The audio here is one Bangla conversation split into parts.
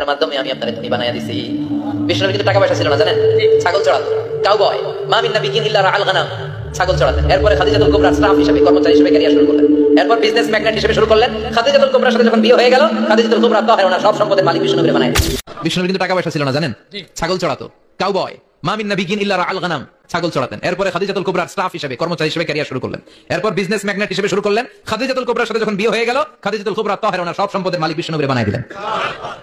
এর মাধ্যমে আমি আপনাদের ধনী বানায়া দিছি। বিষ্ণুর কিন্তু টাকা পয়সা ছিল না, জানেন? ছাগল চড়াতো, কাউবয়। মা মিন নাবিয়্যিন ইল্লা রাআল গানাম, ছাগল চড়াতেন। এরপরে খাদিজাতুল কুবরার স্টাফ হিসেবে, কর্মচারী হিসেবে ক্যারিয়ার শুরু করলেন। এরপর বিজনেস ম্যাগনেট হিসেবে শুরু করলেন। খাদিজাতুল কুবরার সাথে যখন বিয়ে হয়ে গেল, খাদিজাতুল কুবরা তাহেরা সব সম্পদের মালিক বিষ্ণু নবী বানায় দিলেন। বিষ্ণুর কিন্তু টাকা পয়সা ছিল না, জানেন? ছাগল চড়াতো, কাউবয়। মা মিন নাবিয়্যিন ইল্লা রাআল গানাম, ছাগল চড়াতেন। এরপরে খাদিজাতুল কুবরার স্টাফ হিসেবে, কর্মচারী হিসেবে ক্যারিয়ার শুরু করলেন। এরপর বিজনেস ম্যাগনেট হিসেবে শুরু করলেন। খাদিজাতুল কুবরার সাথে যখন বিয়ে হয়ে গেল, খাদিজাতুল কুবরা তাহেরা সব সম্পদের মালিক বিষ্ণু নবী বানায় দিলেন।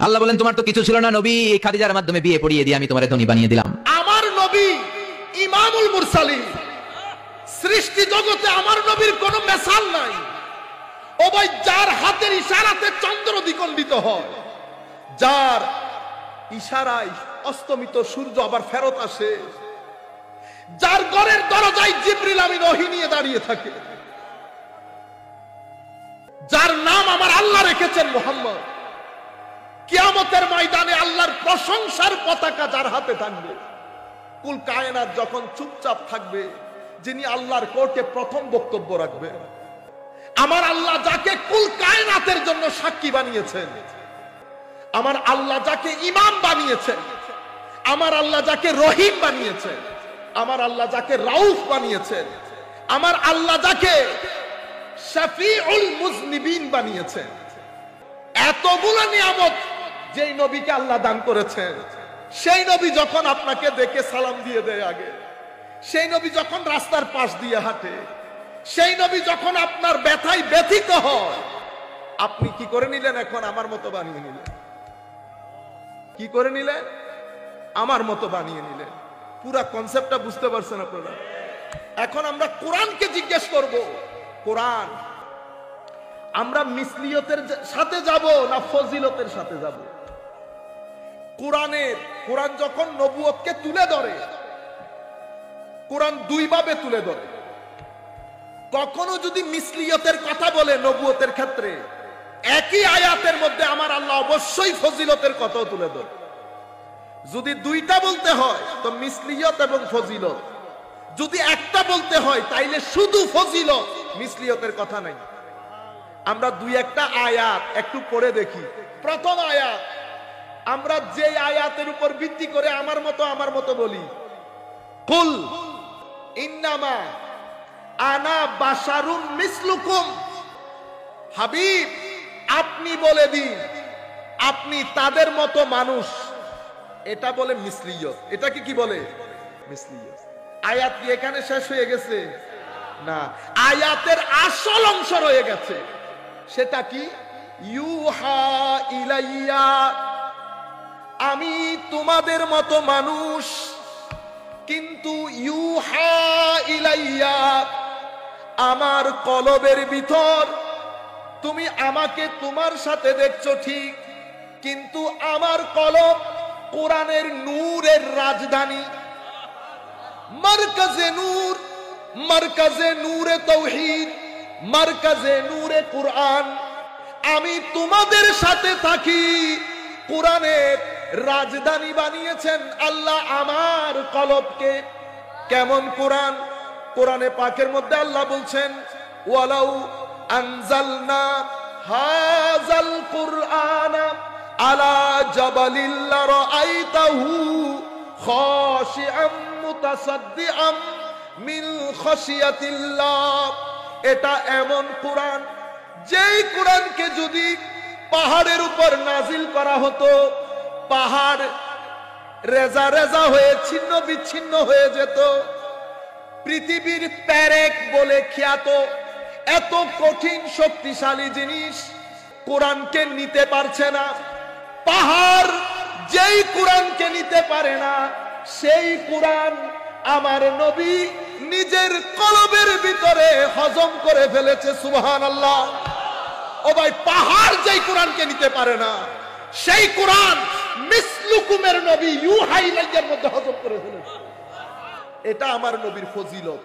আল্লাহ বলেন, তোমার তো কিছু ছিল না নবী, এই খাদিজার মাধ্যমে বিয়ে পড়িয়ে দিয়ে আমি তোমারে ধনী বানিয়ে দিলাম। আমার নবী ইমামুল মুরসালিন, সৃষ্টি জগতে আমার নবীর কোনো মিসাল নাই। ও ভাই, যার হাতের ইশারাতে চন্দ্র দ্বিখণ্ডিত হয়, যার ইশারায় অস্তমিত সূর্য আবার ফেরত আসে, যার ঘরের দরজায় জিবরিল আমিন ওহী নিয়ে দাঁড়িয়ে থাকে, যার নাম আমার আল্লাহ রেখেছেন মুহাম্মদ, কিয়ামতের ময়দানে আল্লাহর প্রশংসার পতাকা যার হাতে থাকবে, কুল কায়নাত যখন চুপচাপ থাকবে, যিনি আল্লাহর কোর্টে প্রথম বক্তব্য রাখবে, আমার আল্লাহ যাকে কুল কায়নাতের জন্য সাক্ষী বানিয়েছেন, আমার আল্লাহ যাকে ইমাম বানিয়েছেন, আমার আল্লাহ যাকে রহিম বানিয়েছেন, আমার আল্লাহ যাকে রাউফ বানিয়েছেন, আমার আল্লাহ যাকে শাফিউল মুজনিবিন বানিয়েছেন, এতগুলো নিয়ামত যেই নবীকে আল্লাহ দান করেছেন, সেই নবী যখন আপনাকে দেখে সালাম দিয়ে দেয় আগে, সেই নবী যখন রাস্তার পাশ দিয়ে হাঁটে, সেই নবী যখন আপনার ব্যথায় ব্যথিত হয়, আপনি কি করে নিলেন? এখন আমার মতো বানিয়ে নিলেন। কি করে নিলেন? আমার মতো বানিয়ে নিলেন। পুরা কনসেপ্টটা বুঝতে পারছেন আপনারা? এখন আমরা কোরআনকে জিজ্ঞেস করব, কোরআন আমরা মিসলিয়তের সাথে যাব না ফজিলতের সাথে যাব? কোরআন যখন নবুয়তকে তুলে ধরে, কোরআন দুই ভাবে তুলে ধরে। কখনো যদি মিসলিয়তের কথা বলে নবুয়তের ক্ষেত্রে, একই আয়াতের মধ্যে আমার আল্লাহ অবশ্যই ফজিলতের কথাও তুলে ধরে। যদি দুইটা বলতে হয় তো মিসলিয়ত এবং ফজিলত, যদি একটা বলতে হয় তাইলে শুধু ফজিলত, মিসলিয়তের কথা নাই। আমরা দুই একটা আয়াত একটু পড়ে দেখি। প্রথম আয়াত, আমরা যে আয়াতের উপর ভিত্তি করে আমার মতো বলি, কুল ইন্নামা আনা বাশারুম মিসলুকুম, হাবিব আপনি বলে দিন আপনি তাদের মতো মানুষ। এটা বলে মিসলিয়ত। এটা কি বলে? মিসলিয়ত। আয়াত কি এখানে শেষ হয়ে গেছে? না, আয়াতের আসল অংশ রয়ে গেছে। সেটা কি? ইউহা ইলাইয়া, আমি তোমাদের মতো মানুষ, কিন্তু ইউহা ইলাইয়া, আমার কলবের ভিতর তুমি আমাকে তোমার সাথে দেখছো ঠিক, কিন্তু আমার কলব কোরআনের নূরের রাজধানী, মারকাজে নূর, মারকাজে নূরে তাওহীদ, মারকাজে নূরে কোরআন। আমি তোমাদের সাথে থাকি, কোরআনের রাজধানী বানিয়েছেন আল্লাহ আমার কলবকে। কেমন কোরআন? কোরআনে পাকের মধ্যে আল্লাহ বলছেন, ওয়ালাউ আনজালনা হাযাল কুরআনা আলা জাবালিল লারাআইতাহু খাশিআম মুতাসাদ্দিআম মিন খাশিয়াতিল্লাহ। এটা এমন কোরআন, যেই কোরআনকে যদি পাহাড়ের উপর নাজিল করা হতো, পাহাড় রেজা রেজা হয়ে ছিন্ন বিচ্ছিন্ন হয়ে যেত। পৃথিবীর পেরেক বলে খ্যাত এত কঠিন শক্তিশালী জিনিস কোরআনকে নিতে পারছে না। পাহাড় যেই কোরআনকে নিতে পারে না, সেই কোরআন আমার নবী নিজের কলবের ভিতরে হজম করে ফেলেছে। সুবহানাল্লাহ। ও ভাই, পাহাড় যেই কোরআনকে নিতে পারে না, সেই কোরআন মিসলুকুমের নবী ইউহা ইলাইয়ার মধ্যে হজম করে ফেলেছে। এটা আমার নবীর ফজিলত।